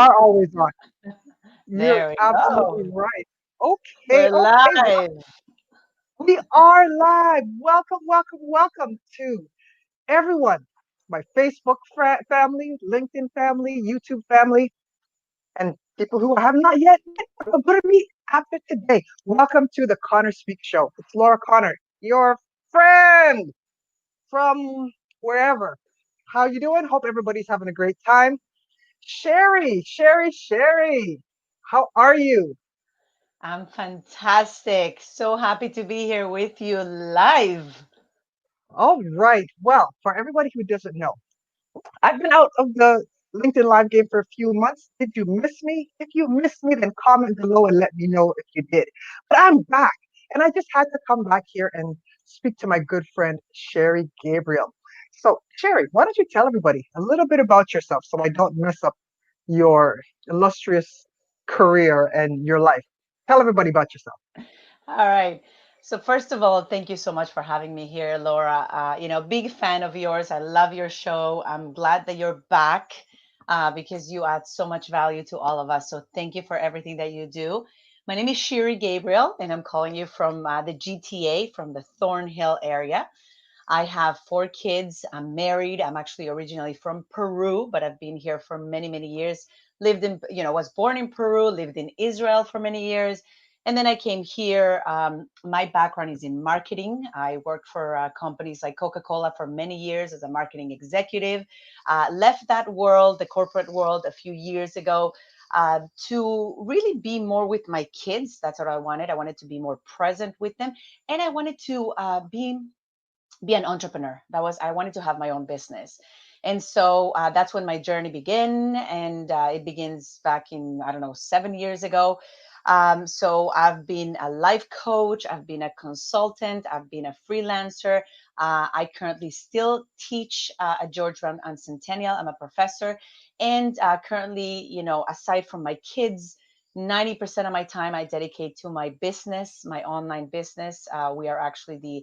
Are always on. You're There we absolutely go. right. Okay, We're okay. Well, live. we are live. Welcome, welcome, welcome to everyone. My Facebook family, LinkedIn family, YouTube family, and people who have not yet met but are going to meet after today. Welcome to the Connor Speak Show. It's Laura Connor, your friend from wherever. How you doing? Hope everybody's having a great time. Sherry, how are you? I'm fantastic. So happy to be here with you live. All right. Well, for everybody who doesn't know, I've been out of the LinkedIn Live game for a few months. Did you miss me? If you missed me, then comment below and let me know if you did. But I'm back, and I just had to come back here and speak to my good friend, Shiri Gabriel. So, Sherry, why don't you tell everybody a little bit about yourself so I don't mess up your illustrious career and your life? Tell everybody about yourself. All right. So first of all, thank you so much for having me here, Laura. Big fan of yours. I love your show. I'm glad that you're back because you add so much value to all of us. So thank you for everything that you do. My name is Shiri Gabriel, and I'm calling you from the GTA, from the Thornhill area. I have four kids. I'm married. I'm actually originally from Peru, but I've been here for many, many years. Lived in, was born in Peru, lived in Israel for many years. And then I came here. My background is in marketing. I worked for companies like Coca Cola for many years as a marketing executive. Left that world, the corporate world, a few years ago to really be more with my kids. That's what I wanted. I wanted to be more present with them. And I wanted to be an entrepreneur. That was, I wanted to have my own business. And so that's when my journey began. And it begins back in, I don't know, 7 years ago. So I've been a life coach, I've been a consultant, I've been a freelancer. I currently still teach at George Brown and Centennial. I'm a professor. And currently, aside from my kids, 90% of my time I dedicate to my business, my online business. We are actually the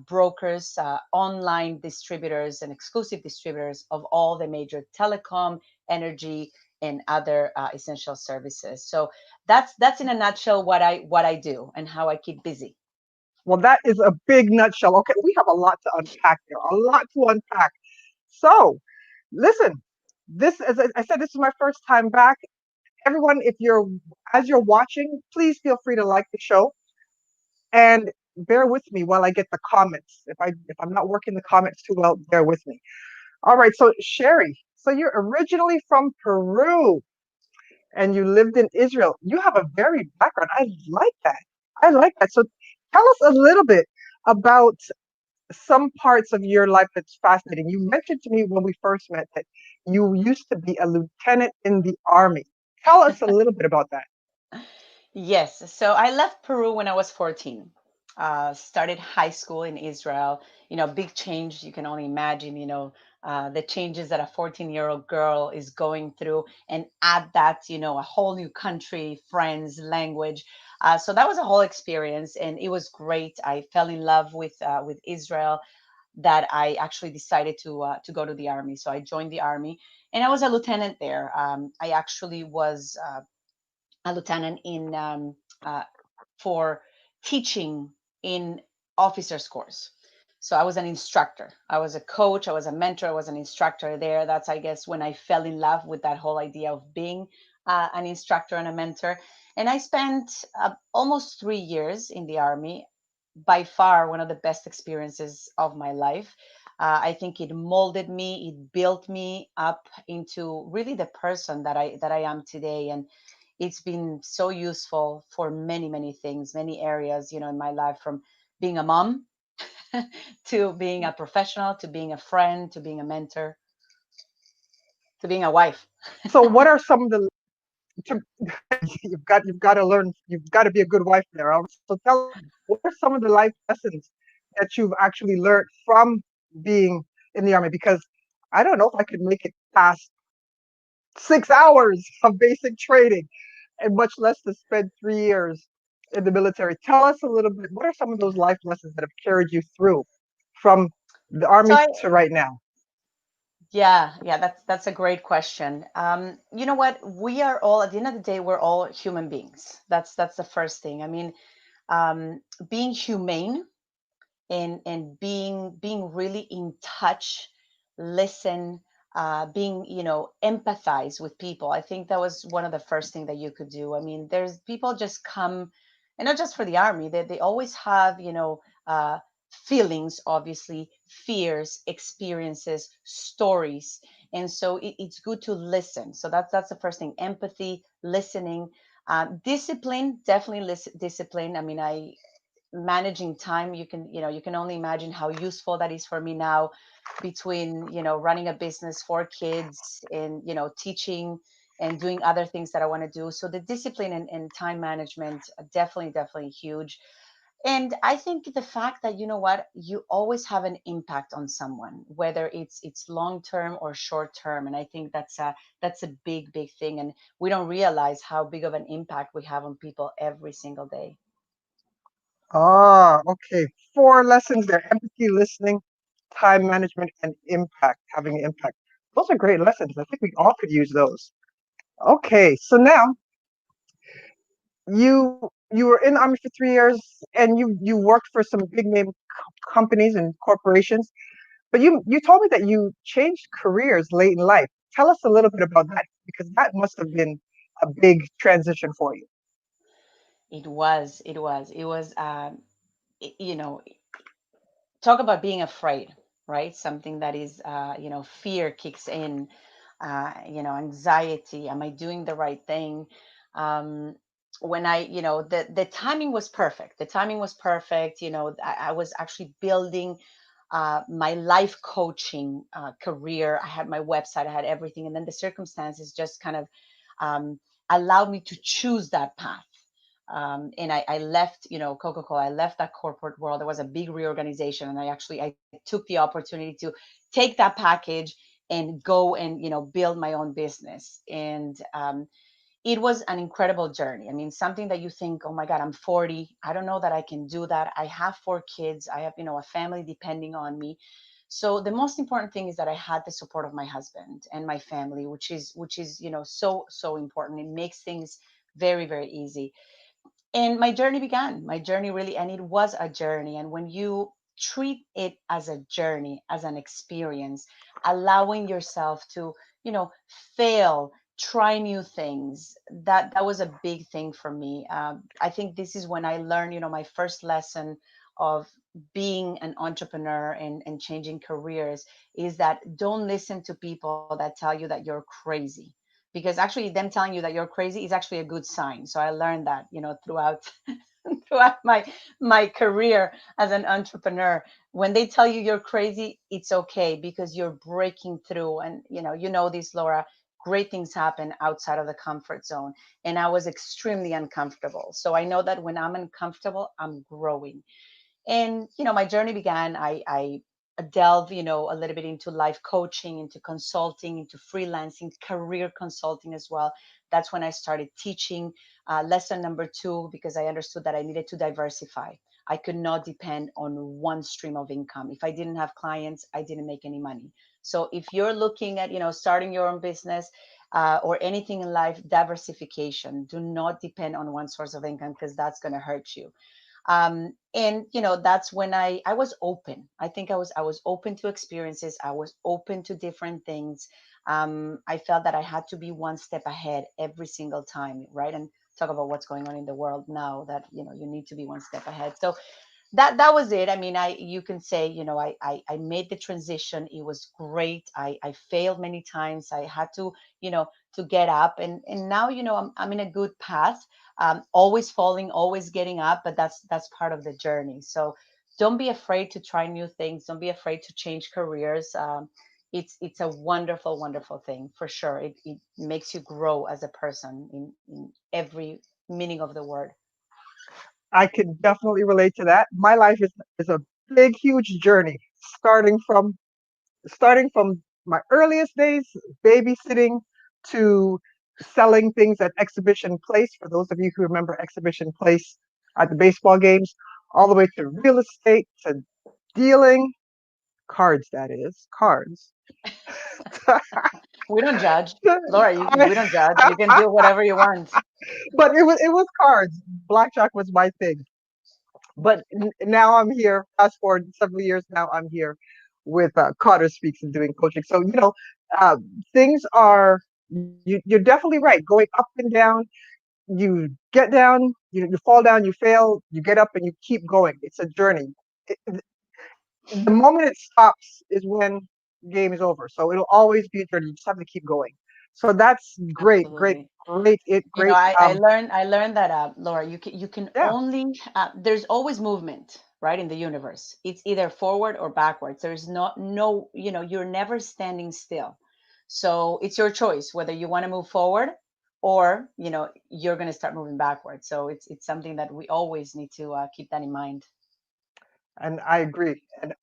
brokers, online distributors, and exclusive distributors of all the major telecom, energy, and other essential services. So that's in a nutshell what I do and how I keep busy. Well, that is a big nutshell. Okay, we have a lot to unpack here, a lot to unpack. So, listen, this, as I said, this is my first time back. Everyone, if you're, as you're watching, please feel free to like the show and bear with me while I get the comments. If I'm not working the comments too well, bear with me. All right, so Sherry, so you're originally from Peru and you lived in Israel. You have a varied background. I like that. I like that. So tell us a little bit about some parts of your life that's fascinating. You mentioned to me when we first met that you used to be a lieutenant in the army. Tell us a little bit about that. Yes. So I left Peru when I was 14. Started high school in Israel. Big change. You can only imagine, the changes that a 14-year-old girl is going through. And add that, a whole new country, friends, language. So that was a whole experience. And it was great. I fell in love with Israel that I actually decided to go to the army. So I joined the army and I was a lieutenant there. I actually was a lieutenant in for teaching in officers course. So I was an instructor. I was a coach. I was a mentor. I was an instructor there. That's, I guess, when I fell in love with that whole idea of being an instructor and a mentor. And I spent almost 3 years in the army. By far, one of the best experiences of my life. I think it molded me. It built me up into really the person that I am today. And it's been so useful for many, many things, many areas, in my life, from being a mom to being a professional, to being a friend, to being a mentor, to being a wife. So, what are some of the to, you've got to learn, you've got to be a good wife there. So tell us, what are some of the life lessons that you've actually learned from being in the army? Because I don't know if I could make it past 6 hours of basic training, and much less to spend 3 years in the military. Tell us a little bit. What are some of those life lessons that have carried you through from the So army I to right now? Yeah, that's a great question. You know what? We are all at the end of the day, we're all human beings. That's the first thing. I mean, being humane and being really in touch, listen, being empathize with people. I think that was one of the first thing that you could do. I mean, there's people just come, and not just for the army, they always have feelings, obviously, fears, experiences, stories. And so it's good to listen. So that's the first thing: empathy, listening, discipline, definitely discipline. I mean, I managing time, you can only imagine how useful that is for me now, between running a business, for kids, and teaching and doing other things that I want to do. So the discipline and time management, definitely huge. And I think the fact that, what, you always have an impact on someone, whether it's long term or short term. And I think that's a big thing, and we don't realize how big of an impact we have on people every single day. Ah, okay. Four lessons there: empathy, listening, time management, and impact, having impact. Those are great lessons. I think we all could use those. Okay, so now you were in the army for 3 years, and you worked for some big name companies and corporations. But you told me that you changed careers late in life. Tell us a little bit about that, because that must have been a big transition for you. It was you know talk about being afraid, right? Something that is, fear kicks in, anxiety. Am I doing the right thing? Um, when the timing was perfect. The timing was perfect. I was actually building my life coaching career. I had my website, I had everything. And then the circumstances just kind of um, allowed me to choose that path. And I left, Coca-Cola. I left that corporate world. There was a big reorganization, and I took the opportunity to take that package and go and build my own business. And it was an incredible journey. I mean, something that you think, oh my God, I'm 40. I don't know that I can do that. I have four kids. I have, a family depending on me. So the most important thing is that I had the support of my husband and my family, which is, so important. It makes things very easy. And my journey began. My journey really, and it was a journey. And when you treat it as a journey, as an experience, allowing yourself to, you know fail, try new things, that was a big thing for me. I think this is when I learned, my first lesson of being an entrepreneur and changing careers, is that don't listen to people that tell you that you're crazy, because actually them telling you that you're crazy is actually a good sign. So I learned that, throughout throughout my career as an entrepreneur. When they tell you you're crazy, it's okay, because you're breaking through. And this, Laura, great things happen outside of the comfort zone. And I was extremely uncomfortable, so I know that when I'm uncomfortable, I'm growing. And my journey began. I delve, a little bit into life coaching, into consulting, into freelancing, career consulting as well. That's when I started teaching. Lesson number two, because I understood that I needed to diversify. I could not depend on one stream of income. If I didn't have clients, I didn't make any money. So if you're looking at, starting your own business, or anything in life, diversification. Do not depend on one source of income, because that's going to hurt you. And that's when I was open. I think I was open to experiences. I was open to different things. I felt that I had to be one step ahead every single time, right? And talk about what's going on in the world now, that you need to be one step ahead. So that was it. I mean, I you can say, I made the transition. It was great. I failed many times. I had you know to get up, and now, I'm in a good path. Always falling, always getting up, but that's part of the journey. So don't be afraid to try new things. Don't be afraid to change careers. It's a wonderful thing, for sure. It makes you grow as a person in every meaning of the word. I can definitely relate to that. My life is a big, huge journey, starting from starting from my earliest days, babysitting, to selling things at Exhibition Place. For those of you who remember Exhibition Place at the baseball games, all the way to real estate, to dealing cards, that is, cards. We don't judge. Laura, I, we don't judge. You can I, do whatever you want. but it was cards. Blackjack was my thing. But now I'm here. Fast forward several years now, I'm here with Carter Speaks and doing coaching. So uh, things are you're definitely right. Going up and down, you get down, you fall down, you fail, you get up, and you keep going. It's a journey. The moment it stops is when game is over. So it'll always be a journey. You just have to keep going. So that's great, great, Absolutely. great. It You know, great. I learned that Laura, you can Yeah. only there's always movement, right, in the universe. It's either forward or backwards. There's no, you're never standing still. So it's your choice whether you want to move forward or, you're going to start moving backwards. So it's something that we always need to keep that in mind. And I agree. And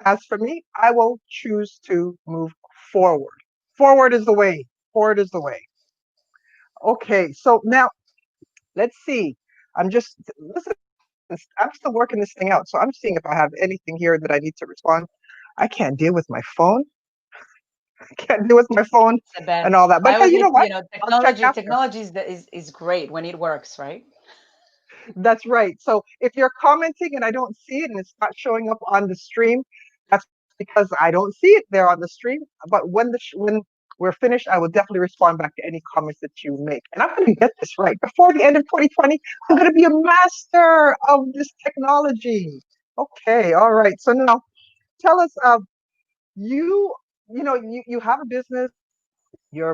as for me, I will choose to move forward. Forward is the way. Forward is the way. Okay, so now let's see. Listen, I'm still working this thing out. So I'm seeing if I have anything here that I need to respond. I can't deal with my phone. I can't deal with my phone It's the and best. all that. But I hey, always you need, know what? I'll check after. technology is great when it works, right? That's right. So if you're commenting and I don't see it and it's not showing up on the stream, that's because I don't see it there on the stream. But when we're finished, I will definitely respond back to any comments that you make. And I'm going to get this right before the end of 2020. I'm going to be a master of this technology. Okay, all right. So now tell us, you you have a business. You're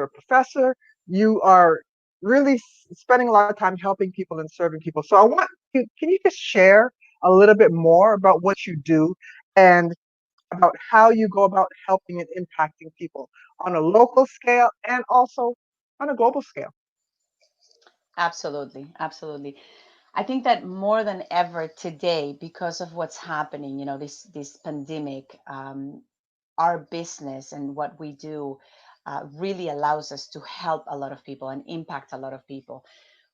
a professor. You are really spending a lot of time helping people and serving people. So I want you. Can you just share a little bit more about what you do and about how you go about helping and impacting people on a local scale and also on a global scale? Absolutely, absolutely. I think that more than ever today, because of what's happening, this pandemic, our business and what we do really allows us to help a lot of people and impact a lot of people.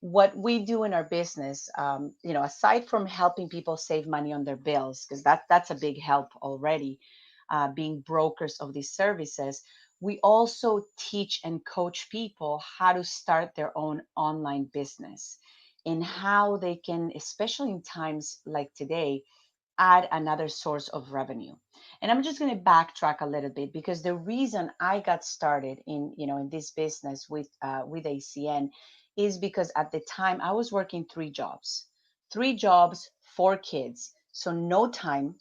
What we do in our business, aside from helping people save money on their bills, because that's a big help already, being brokers of these services, we also teach and coach people how to start their own online business and how they can, especially in times like today, add another source of revenue. And I'm just going to backtrack a little bit because the reason I got started in this business with ACN is because at the time I was working three jobs, four kids, so no time,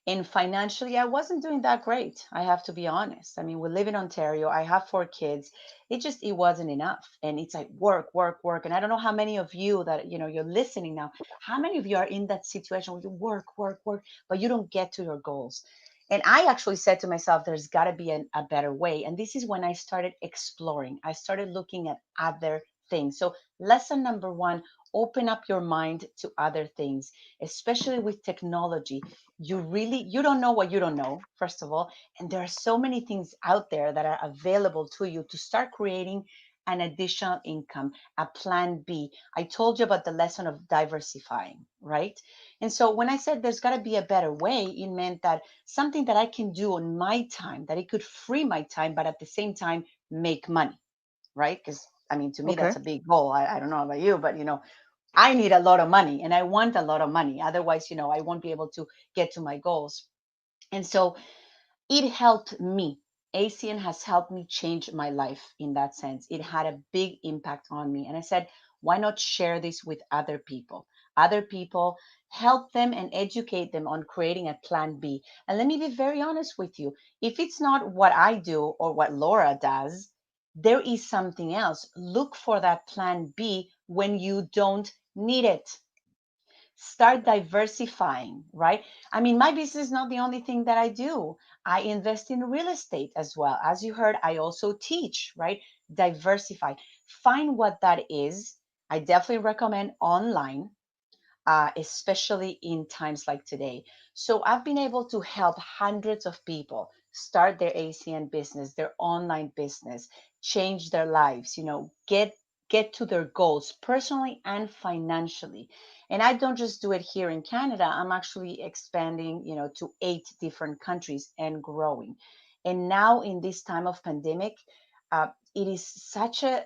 and financially I wasn't doing that great. I have to be honest. I mean, we live in Ontario, I have four kids. It wasn't enough, and it's like work, work, work. And I don't know how many of you that you're listening now, how many of you are in that situation where you work, work, work, but you don't get to your goals. And I actually said to myself, there's got to be a better way. And this is when I started exploring. I started looking at other things. So lesson number one: open up your mind to other things, especially with technology. You don't know what you don't know, first of all, and there are so many things out there that are available to you to start creating an additional income, a plan B. I told you about the lesson of diversifying, right? And so when I said there's got to be a better way, it meant that something that I can do on my time, that it could free my time, but at the same time make money, right? Because I mean, to me, Okay. that's a big goal. I don't know about you, but I need a lot of money and I want a lot of money. Otherwise, I won't be able to get to my goals. And so it helped me. ACN has helped me change my life in that sense. It had a big impact on me. And I said, why not share this with other people? Other people, help them and educate them on creating a plan B. And let me be very honest with you, if it's not what I do or what Laura does, there is something else. Look for that plan B when you don't need it. Start diversifying, right? I mean, my business is not the only thing that I do. I invest in real estate as well. As you heard, I also teach, right? Diversify. Find what that is. I definitely recommend online, especially in times like today. So I've been able to help hundreds of people start their ACN business, their online business, change their lives, get to their goals personally and financially. And I don't just do it here in Canada. I'm actually expanding, to 8 different countries and growing. And now in this time of pandemic, it is such a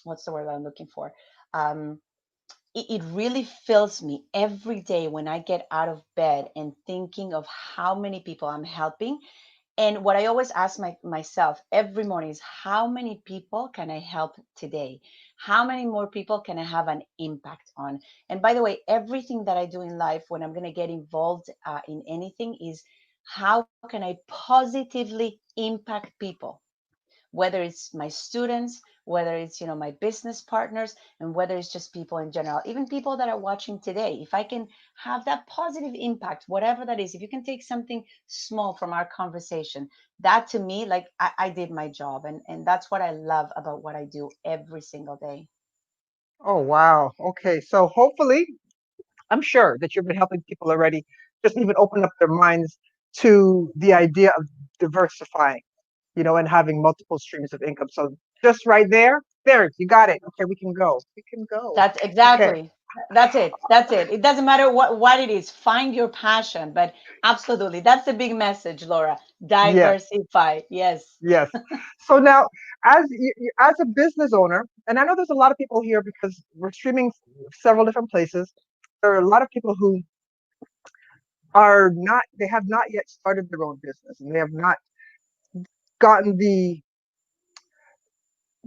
what's the word I'm looking for? Um, it really fills me every day when I get out of bed and thinking of how many people I'm helping. And what I always ask myself every morning is, how many people can I help today? How many more people can I have an impact on? And by the way, everything that I do in life, when I'm going to get involved in anything, is how can I positively impact people? Whether it's my students, whether it's my business partners, and whether it's just people in general, even people that are watching today. If I can have that positive impact, whatever that is, if you can take something small from our conversation, that to me, like, I did my job. And that's what I love about what I do every single day. Oh, wow. Okay. So hopefully, I'm sure that you've been helping people already just even open up their minds to the idea of diversifying, and having multiple streams of income. So just right there, you got it. Okay, we can go. We can go. That's Okay. exactly. That's it. It doesn't matter what it is. Find your passion. But absolutely, that's the big message, Laura. Yes. Diversify. Yes. Yes. So now, as a business owner, and I know there's a lot of people here because we're streaming several different places. There are a lot of people who they have not yet started their own business, and they have not gotten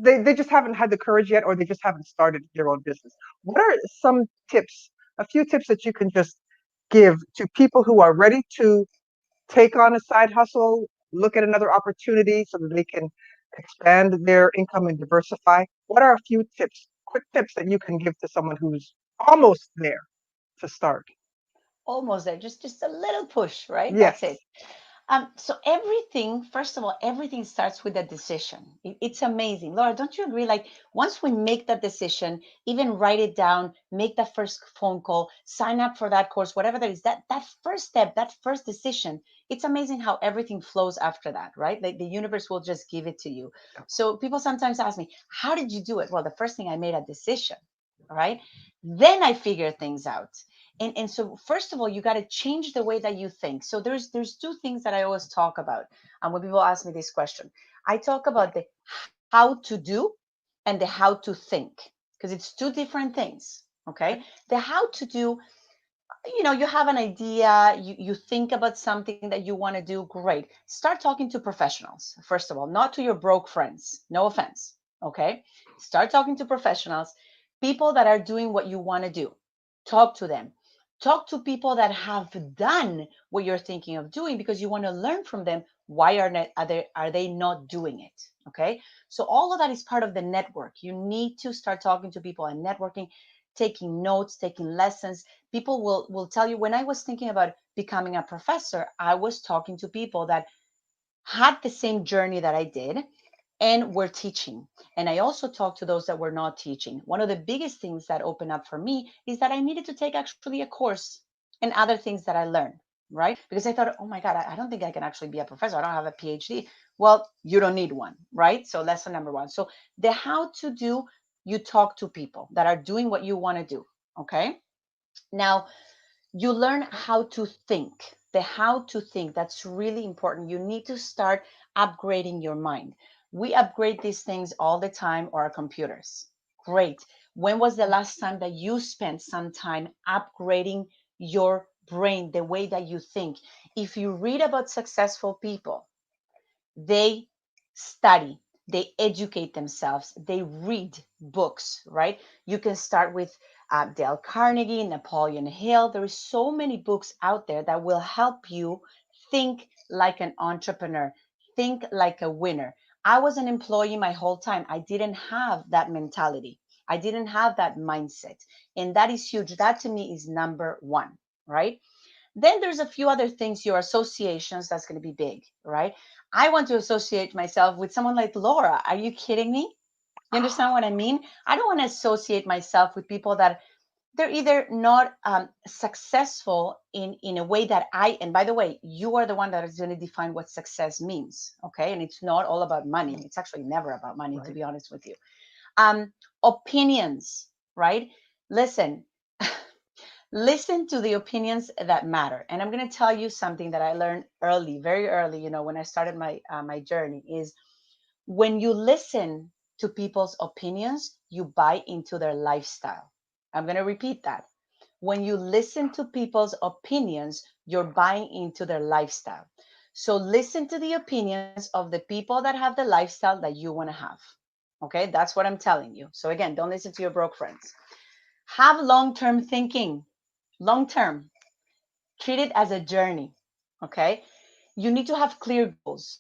they just haven't had the courage yet, or they just haven't started their own business. What are some tips, a few tips that you can just give to people who are ready to take on a side hustle, look at another opportunity so that they can expand their income and diversify? What are a few tips, quick tips that you can give to someone who's almost there to start? Almost there. Just a little push, right? That's it. Yes. So everything, first of all, everything starts with a decision. It's amazing. Laura, don't you agree? Like, once we make that decision, even write it down, make that first phone call, sign up for that course, whatever that is, that first step, that first decision, it's amazing how everything flows after that, right? Like, the universe will just give it to you. So people sometimes ask me, how did you do it? Well, the first thing, I made a decision, right? Then I figure things out. And so, first of all, you got to change the way that you think. So there's two things that I always talk about. And when people ask me this question, I talk about the how to do and the how to think, because it's two different things. Okay. The how to do, you have an idea, you think about something that you want to do. Great. Start talking to professionals, first of all, not to your broke friends. No offense. Okay. Start talking to professionals, people that are doing what you want to do. Talk to them. Talk to people that have done what you're thinking of doing, because you want to learn from them. Why are they not doing it? Okay. So all of that is part of the network. You need to start talking to people and networking, taking notes, taking lessons. People will tell you, when I was thinking about becoming a professor, I was talking to people that had the same journey that I did and were teaching. And I also talked to those that were not teaching. One of the biggest things that opened up for me is that I needed to take actually a course and other things that I learned, right? Because I thought, oh my God, I don't think I can actually be a professor. I don't have a PhD. Well, you don't need one, right? So lesson number one. So the how to do, you talk to people that are doing what you want to do. Okay. Now, you learn how to think. The how to think, that's really important. You need to start upgrading your mind. We upgrade these things all the time, or our computers. Great. When was the last time that you spent some time upgrading your brain, the way that you think? If you read about successful people, they study, they educate themselves, they read books, right? You can start with Dale Carnegie, Napoleon Hill. There is so many books out there that will help you think like an entrepreneur, think like a winner. I was an employee my whole time. I didn't have that mentality. I didn't have that mindset. And that is huge. That to me is number one, right? Then there's a few other things, your associations, that's going to be big, right? I want to associate myself with someone like Laura. Are you kidding me? You understand what I mean? I don't want to associate myself with people that they're either not successful in a way that and by the way, you are the one that is going to define what success means. Okay. And it's not all about money. It's actually never about money, to Right. be honest with you. Um, Opinions, right? Listen, Listen to the opinions that matter. And I'm going to tell you something that I learned early, very early, when I started my journey is when you listen to people's opinions, you buy into their lifestyle. I'm going to repeat that. When you listen to people's opinions, you're buying into their lifestyle. So listen to the opinions of the people that have the lifestyle that you want to have. Okay, that's what I'm telling you. So again, don't listen to your broke friends. Have long-term thinking. Long-term. Treat it as a journey. Okay? You need to have clear goals.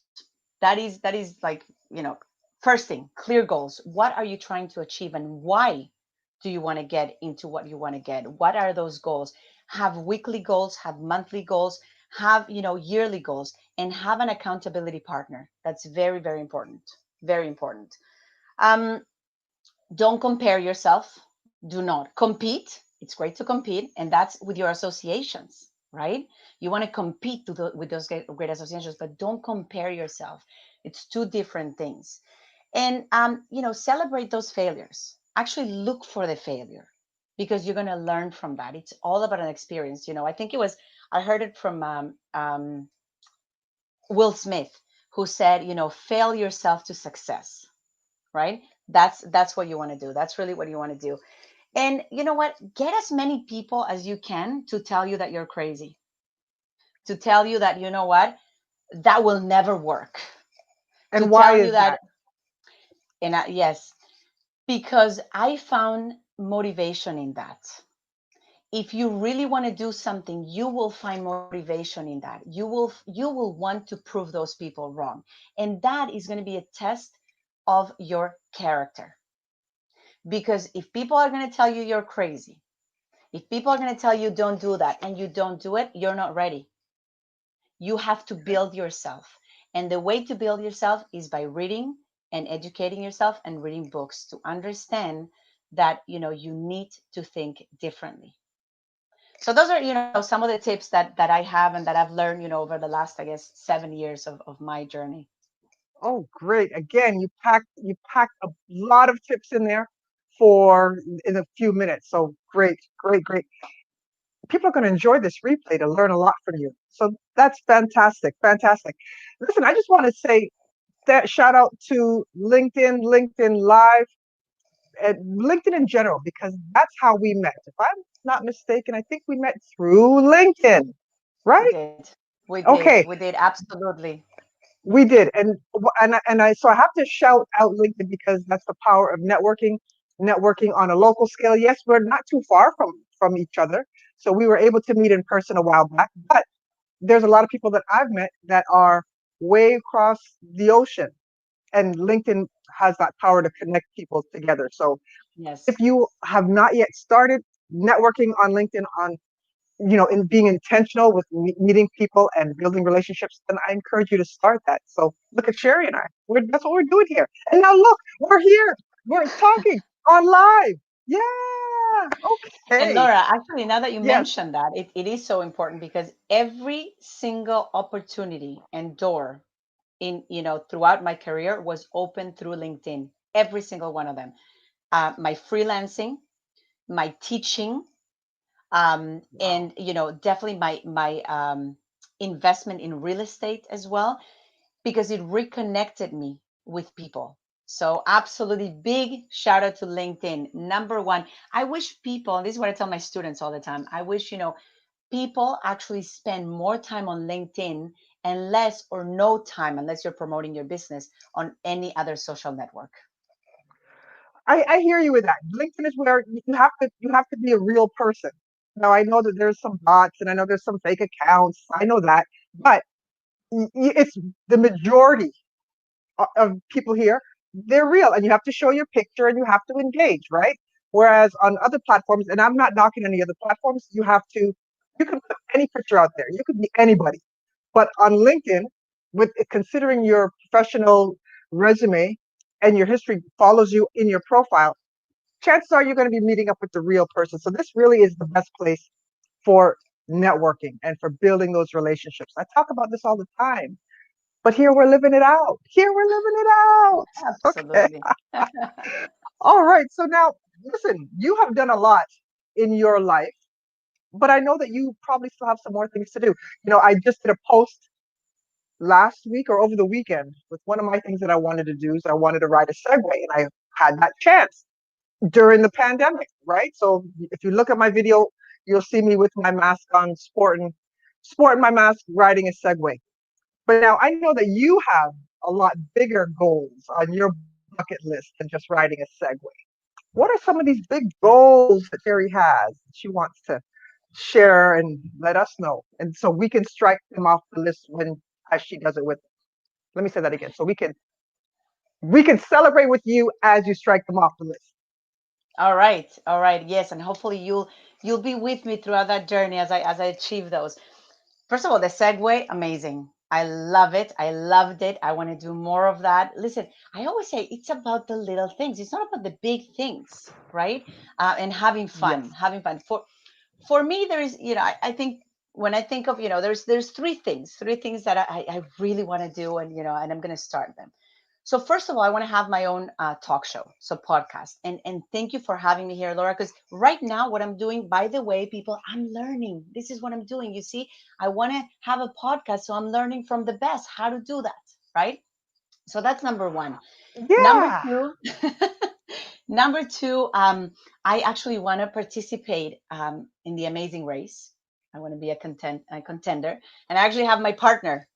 That is like, first thing, clear goals. What are you trying to achieve and why do you want to get into what you want to get? What are those goals? Have weekly goals, have monthly goals, have, yearly goals, and have an accountability partner. That's very, very important. Very important. Um, don't compare yourself. Do not compete. It's great to compete, and that's with your associations, right? You want to compete with those great associations, but don't compare yourself. It's two different things. And celebrate those failures. Actually, look for the failure because you're going to learn from that. It's all about an experience. I think I heard it from Will Smith, who said, fail yourself to success, right? That's what you want to do. That's really what you want to do. And you know what? Get as many people as you can to tell you that you're crazy, to tell you that, you know what, that will never work, to And why tell you is that, that? and yes, because I found motivation in that. If you really want to do something, you will find motivation in that. You will want to prove those people wrong. And that is going to be a test of your character. Because if people are going to tell you you're crazy, if people are going to tell you don't do that and you don't do it, you're not ready. You have to build yourself. And the way to build yourself is by reading and educating yourself and reading books to understand that, you need to think differently. So those are, some of the tips that I have and that I've learned, over the last, I guess, 7 years of my journey. Oh, great. Again, you packed a lot of tips in there for in a few minutes. So great, great, great. People are going to enjoy this replay to learn a lot from you. So that's fantastic, fantastic. Listen, I just want to say that shout out to LinkedIn, LinkedIn Live, and LinkedIn in general, because that's how we met. If I'm not mistaken, I think we met through LinkedIn, We right? did. We did. Okay, We did. Absolutely. we did, and so I have to shout out LinkedIn because that's the power of networking, networking on a local scale. Yes, we're not too far from each other, so we were able to meet in person a while back. But there's a lot of people that I've met that are way across the ocean, and LinkedIn has that power to connect people together. So Yes. if you have not yet started networking on LinkedIn, on in being intentional with meeting people and building relationships, then I encourage you to start that. So look at Sherry and I. That's what we're doing here. And now look, we're here. We're talking on live. Yeah. And Okay. Laura, actually, now that you Yes. mentioned that, it is so important because every single opportunity and door throughout my career was open through LinkedIn. Every single one of them. My freelancing, my teaching, Wow. and definitely my investment in real estate as well, because it reconnected me with people. So absolutely big shout out to LinkedIn. Number one, I wish people, and this is what I tell my students all the time, I wish, people actually spend more time on LinkedIn and less or no time, unless you're promoting your business, on any other social network. I hear you with that. LinkedIn is where you have to be a real person. Now I know that there's some bots and I know there's some fake accounts. I know that, but it's the majority of people here, they're real, and you have to show your picture and you have to engage, right? Whereas on other platforms, and I'm not knocking any other platforms, you can put any picture out there. You could be anybody. But on LinkedIn, with considering your professional resume and your history follows you in your profile, chances are you're going to be meeting up with the real person. So this really is the best place for networking and for building those relationships. I talk about this all the time, but here we're living it out. Here we're living it out. Okay. Absolutely. All right. So now, listen, you have done a lot in your life, but I know that you probably still have some more things to do. I just did a post last week or over the weekend with one of my things that I wanted to do is I wanted to ride a Segway, and I had that chance during the pandemic, right? So if you look at my video, you'll see me with my mask on, sporting my mask, riding a Segway. But now I know that you have a lot bigger goals on your bucket list than just riding a Segway. What are some of these big goals that Terry has that she wants to share and let us know? And so we can strike them off the list when as she does it with. Let me say that again. So we can celebrate with you as you strike them off the list. All right, all right, yes, and hopefully you'll be with me throughout that journey as I achieve those. First of all, the segue, amazing. I love it. I loved it. I want to do more of that. Listen, I always say it's about the little things. It's not about the big things, right? And having Yes. fun, having fun. For me, there is, I think when I think of, there's three things that I really want to do, and I'm going to start them. So first of all, I want to have my own talk show, so podcast, and thank you for having me here, Laura. Because right now, what I'm doing, by the way, people, I'm learning. This is what I'm doing. You see, I want to have a podcast, so I'm learning from the best how to do that, right? So that's number one. Number Yeah. two, number two, I actually want to participate in the Amazing Race. I want to be a contender, and I actually have my partner,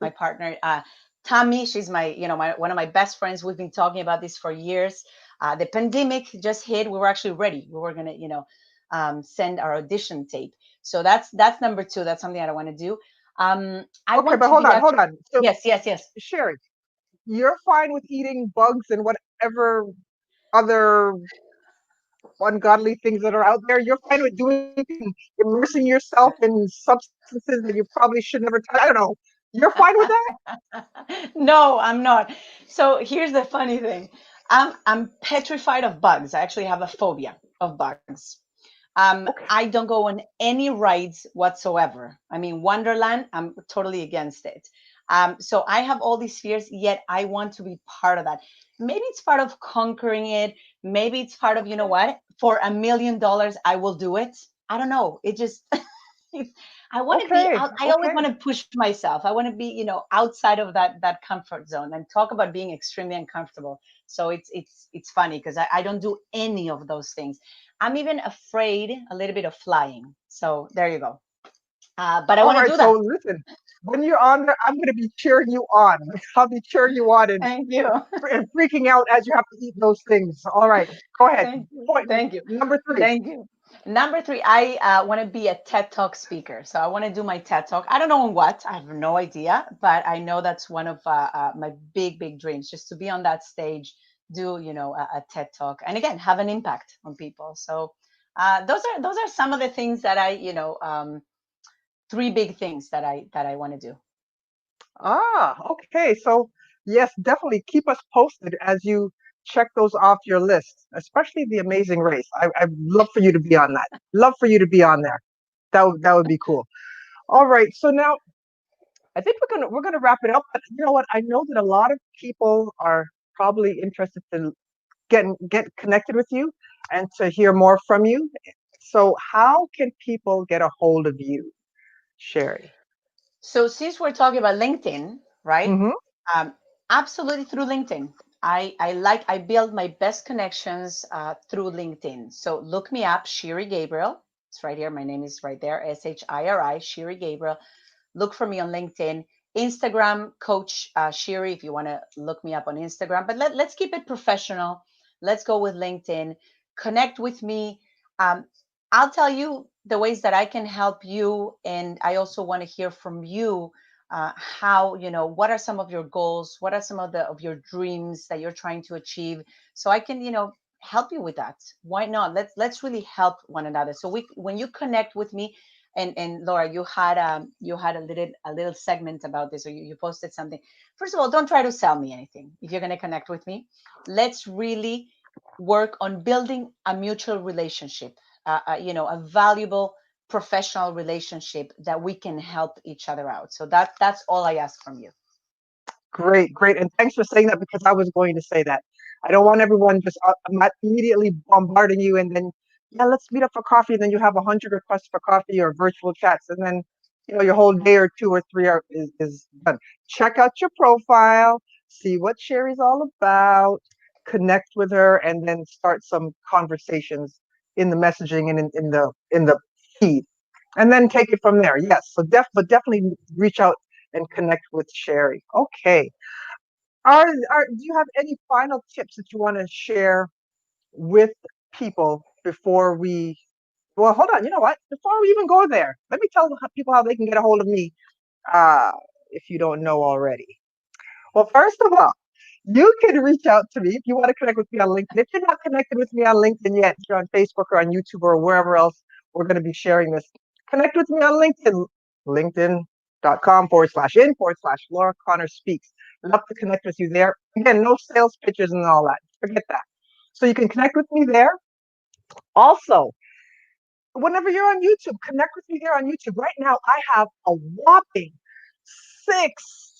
Tammy. She's one of my best friends. We've been talking about this for years. The pandemic just hit. We were actually ready. We were gonna, send our audition tape. So that's number two. That's something that I want to do. I Okay, want but to hold be on, actually. hold on. So, Yes, yes, yes. Sherry, you're fine with eating bugs and whatever other ungodly things that are out there. You're fine with doing things and immersing yourself in substances that you probably should never touch. I don't know. You're fine with that? No, I'm not. So here's the funny thing. I'm petrified of bugs. I actually have a phobia of bugs. Okay. I don't go on any rides whatsoever. I mean, Wonderland, I'm totally against it. So I have all these fears, yet I want to be part of that. Maybe it's part of conquering it. Maybe it's part of, you know Okay. what? For $1 million, I will do it. I don't know. It just I want to be Okay. out. I always Okay. want to push myself. I want to be, outside of that comfort zone, and talk about being extremely uncomfortable. So it's funny because I don't do any of those things. I'm even afraid a little bit of flying. So there you go. But I All want to right. do So that. listen, when you're on there, I'm going to be cheering you on. I'll be cheering you on Thank you. and freaking out as you have to eat those things. All right. Go ahead. Thank you. Point Thank you. number three. Thank you. Number three, I want to be a TED Talk speaker. So I want to do my TED Talk. I don't know on what, I have no idea, but I know that's one of my big, big dreams, just to be on that stage, do, a TED Talk, and again, have an impact on people. So those are some of the things that three big things that I want to do. Okay. So, yes, definitely keep us posted as you check those off your list, especially the Amazing Race. I'd love for you to be on that. Love for you to be on there. That would be cool. All right. So now I think we're gonna wrap it up. But you know what? I know that a lot of people are probably interested to get connected with you and to hear more from you. So how can people get a hold of you, Sherry? So since we're talking about LinkedIn, right? Mm-hmm. Um, Absolutely through LinkedIn. I build my best connections through LinkedIn. So look me up, Shiri Gabriel. It's right here. My name is right there, Shiri, Shiri Gabriel. Look for me on LinkedIn, Instagram, Coach Shiri, if you want to look me up on Instagram. But let's keep it professional. Let's go with LinkedIn. Connect with me. Um, I'll tell you the ways that I can help you. And I also want to hear from you how, what are some of your goals? What are some of your dreams that you're trying to achieve? So I can, help you with that. Why not? Let's really help one another. So when you connect with me, and Laura, you had a little segment about this, or you posted something. First of all, don't try to sell me anything. If you're going to connect with me, let's really work on building a mutual relationship, a valuable professional relationship that we can help each other out. So that's all I ask from you. Great, great. And thanks for saying that because I was going to say that. I don't want everyone just immediately bombarding you and then yeah, let's meet up for coffee. And then you have 100 requests for coffee or virtual chats. And then, your whole day or 2 or 3 is done. Check out your profile, see what Sherry's all about, connect with her, and then start some conversations in the messaging and in the feed. And then take it from there. Yes. So but definitely reach out and connect with Sherry. Okay. Do you have any final tips that you want to share with people before we? Well, hold on. You know what? Before we even go there, let me tell people how they can get a hold of me. Uh, if you don't know already. Well, first of all, you can reach out to me if you want to connect with me on LinkedIn. If you're not connected with me on LinkedIn yet, you're on Facebook or on YouTube or wherever else we're going to be sharing this. Connect with me on LinkedIn, linkedin.com/in/. Laura Connor Speaks. Love to connect with you there. Again, no sales pitches and all that. Forget that. So you can connect with me there. Also, whenever you're on YouTube, connect with me there on YouTube. Right now, I have a whopping six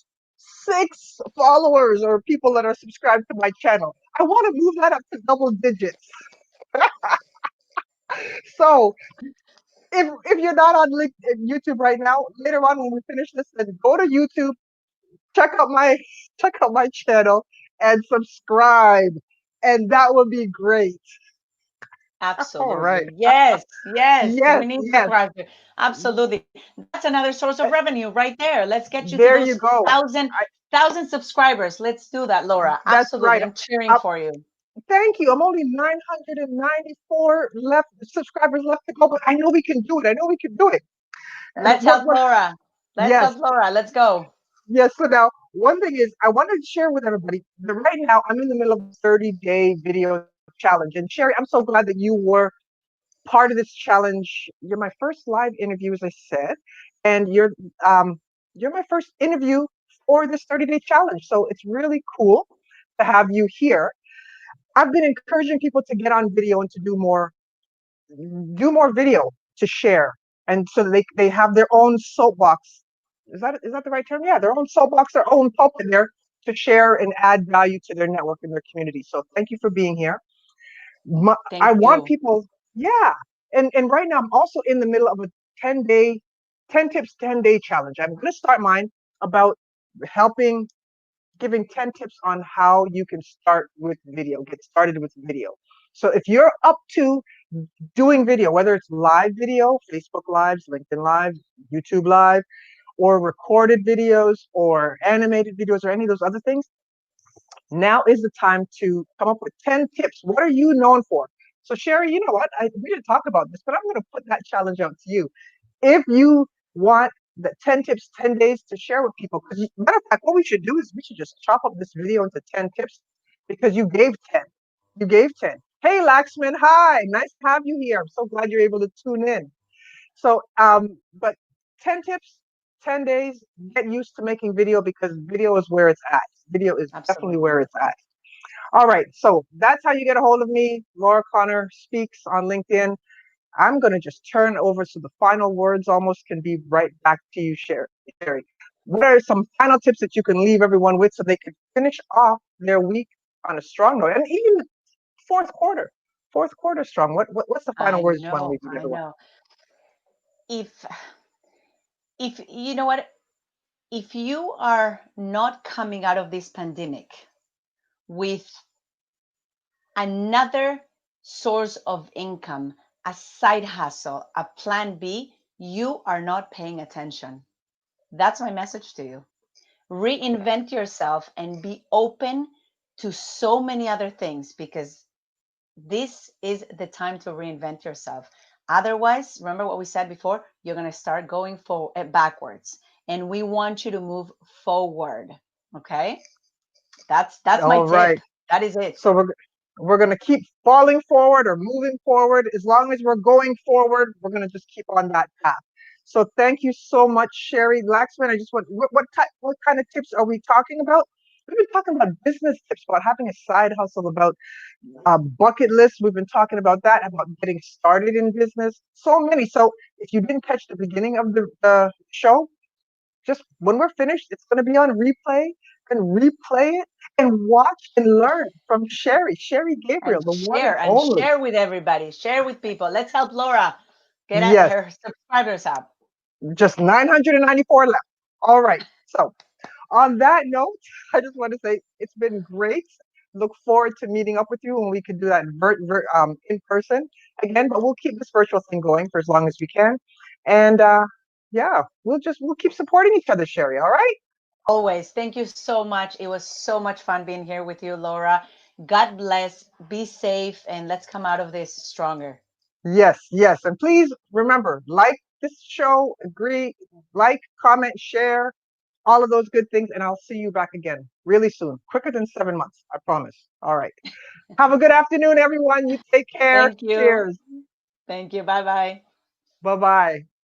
followers or people that are subscribed to my channel. I want to move that up to double digits. So if you're not on YouTube right now, later on when we finish this, then go to YouTube, check out my check out my channel and subscribe. And that would be great. All right. Absolutely. Yes, yes. Yes, We need yes. subscribers. Absolutely. That's another source of revenue right there. Let's get you to There you those go. thousand subscribers. Let's do that, Laura. That's Absolutely. right. I'm cheering for you. Thank you. I'm only 994 left subscribers left to go, but I know we can do it. I know we can do it. And Let's help Laura. Let's yes, help Laura. Let's go. yes. So now, one thing is, I wanted to share with everybody that right now I'm in the middle of a 30-day video challenge. And Sherry, I'm so glad that you were part of this challenge. You're my first live interview, as I said, and you're my first interview for this 30-day challenge. So it's really cool to have you here. I've been encouraging people to get on video and to do more video to share, and so they have their own soapbox. Is that the right term? Yeah, their own soapbox, their own pulpit there to share and add value to their network and their community. So thank you for being here. I Thank want you. people, yeah, and right now I'm also in the middle of a 10-day, 10 tips 10-day challenge. I'm going to start mine about helping giving 10 tips on how you can get started with video. So if you're up to doing video, whether it's live video, Facebook Lives, LinkedIn Lives, YouTube Live, or recorded videos or animated videos or any of those other things, now is the time to come up with 10 tips. What are you known for? So Sherry, you know what? We didn't talk about this, but I'm going to put that challenge out to you. If you want the 10 tips, 10 days to share with people, because matter of fact, what we should do is we should just chop up this video into 10 tips because you gave 10. You gave 10. Hey, Laxman, hi. Nice to have you here. I'm so glad you're able to tune in. So, but 10 tips, 10 days, get used to making video because video is where it's at. Video is definitely where Absolutely. it's at. All right. So that's how you get a hold of me. Laura Connor Speaks on LinkedIn. I'm going to just turn over so the final words almost can be right back to you, Sherry. What are some final tips that you can leave everyone with so they can finish off their week on a strong note? And even fourth quarter, fourth quarter strong. What's the final I words you want to know. leave with I everyone? know. If if you know what, if you are not coming out of this pandemic with another source of income, a side hustle, a plan B, you are not paying attention. That's my message to you. Reinvent yourself and be open to so many other things because this is the time to reinvent yourself. Otherwise, remember what we said before, you're going to start going backwards and we want you to move forward. Okay? That's my All tip. right. That is it. So we're going to keep falling forward or moving forward. As long as we're going forward, we're going to just keep on that path. So thank you so much, Sherry Laxman. I just want what kind of tips are we talking about? We've been talking about business tips, about having a side hustle, about bucket lists. We've been talking about that, about getting started in business. So many. So if you didn't catch the beginning of the show, just when we're finished, it's going to be on replay. and replay it and watch and learn from Sherry Gabriel, the one and And only. share with everybody. Share with people. Let's help Laura get Yes, her subscribers up. just 994 left. All right. So, on that note, I just want to say it's been great. Look forward to meeting up with you when we can do that in person again. But we'll keep this virtual thing going for as long as we can, and yeah, we'll keep supporting each other, Sherry. All right. Always. Thank you so much. It was so much fun being here with you, Laura. God bless. Be safe, and let's come out of this stronger. Yes, yes, and please remember, like this show, agree, like, comment, share, all of those good things, and I'll see you back again really soon, quicker than 7 months, I promise. All right. Have a good afternoon, everyone. You take care. Thank you. Cheers. Thank you. Bye bye. Bye bye.